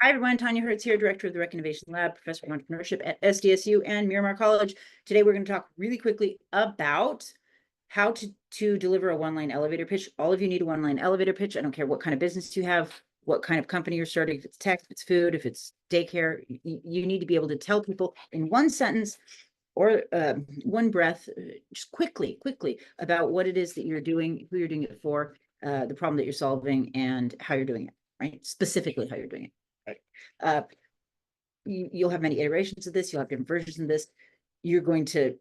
Hi, everyone. Tanya Hertz here, Director of the Rec Innovation Lab, Professor of Entrepreneurship at SDSU and Miramar College. Today, we're going to talk really quickly about how to deliver a one-line elevator pitch. All of you need a one-line elevator pitch. I don't care what kind of business you have, what kind of company you're starting, if it's tech, if it's food, if it's daycare, you need to be able to tell people in one sentence or one breath, just quickly about what it is that you're doing, who you're doing it for, the problem that you're solving, and how you're doing it, right? Specifically how you're doing it. Right. You'll have many iterations of this. You'll have different versions of this. You're going to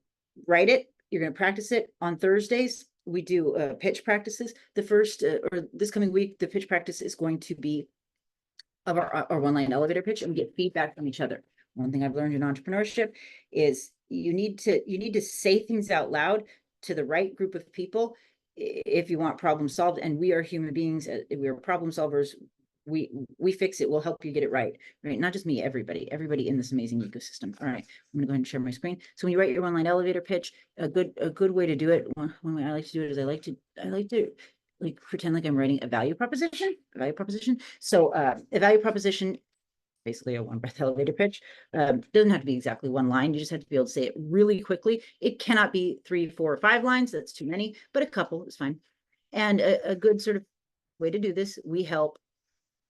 write it. You're going to practice it on Thursdays. We do pitch practices. The first or this coming week, the pitch practice is going to be of our one-line elevator pitch, and we get feedback from each other. One thing I've learned in entrepreneurship is you need to say things out loud to the right group of people if you want problem solved. And we are human beings. We are problem solvers. We fix it. We'll help you get it right. Not just me, everybody in this amazing ecosystem. All right, I'm gonna go ahead and share my screen. So when you write your one-line elevator pitch, a good way to do it, one way I like to do it is I like to like pretend like I'm writing a value proposition. So a value proposition, basically a one-breath elevator pitch, doesn't have to be exactly one line. You just have to be able to say it really quickly. It cannot be 3, 4, or 5 lines. That's too many, but a couple is fine. And a good sort of way to do this, we help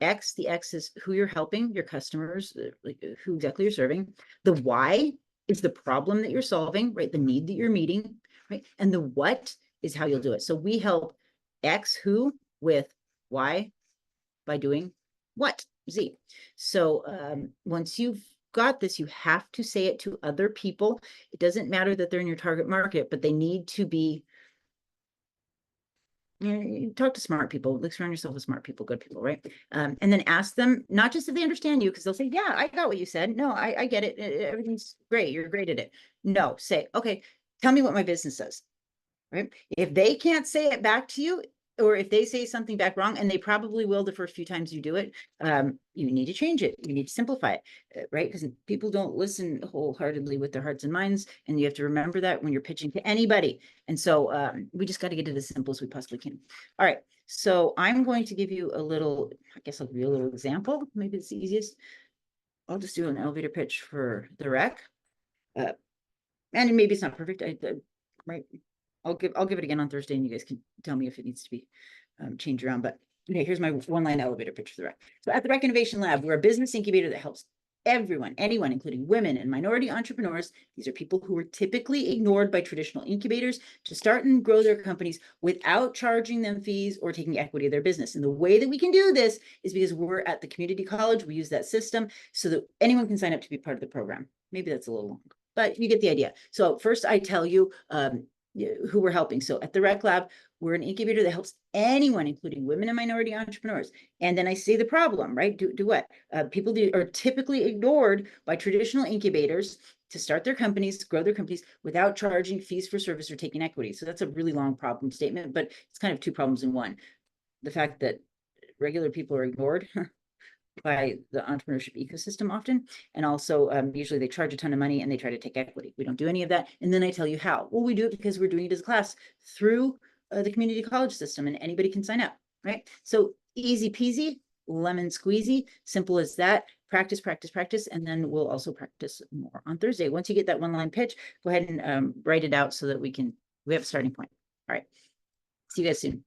X. The X is who you're helping, your customers, like who exactly you're serving. The Y is the problem that you're solving, right? The need that you're meeting, right? And the what is how you'll do it. So we help X, who, with Y by doing what, Z. So once you've got this, you have to say it to other people. It doesn't matter that they're in your target market, but they need to be, you talk to smart people, like surround yourself with smart people, good people, right? And then ask them, not just if they understand you, because they'll say, yeah, I got what you said. No, I get it. Everything's great. You're great at it. No, say, okay, tell me what my business does, right? If they can't say it back to you, or if they say something back wrong, and they probably will the first few times you do it, you need to change it. You need to simplify it, right? Because people don't listen wholeheartedly with their hearts and minds, and you have to remember that when you're pitching to anybody. And so we just got to get it as simple as we possibly can. All right, so I'm going to give you a little, I guess I'll give you a little example. Maybe it's the easiest. I'll just do an elevator pitch for the rec. And maybe it's not perfect, right? I'll give it again on Thursday, and you guys can tell me if it needs to be changed around. But okay, here's my one-line elevator pitch for the rec. So at the Rec Innovation Lab, we're a business incubator that helps everyone, anyone, including women and minority entrepreneurs. These are people who are typically ignored by traditional incubators, to start and grow their companies without charging them fees or taking equity of their business. And the way that we can do this is because we're at the community college. We use that system so that anyone can sign up to be part of the program. Maybe that's a little long, but you get the idea. So first I tell you who we're helping. So at the Rec Lab, we're an incubator that helps anyone, including women and minority entrepreneurs. And then I say the problem, right? Do what? People are typically ignored by traditional incubators to start their companies, grow their companies without charging fees for service or taking equity. So that's a really long problem statement, but it's kind of 2 problems in one. The fact that regular people are ignored by the entrepreneurship ecosystem often. And also usually they charge a ton of money and they try to take equity. We don't do any of that. And then I tell you how. Well, we do it because we're doing it as a class through the community college system, and anybody can sign up, right? So easy peasy, lemon squeezy, simple as that. Practice, and then we'll also practice more on Thursday. Once you get that one-line pitch, go ahead and write it out so that we have a starting point. All right. See you guys soon.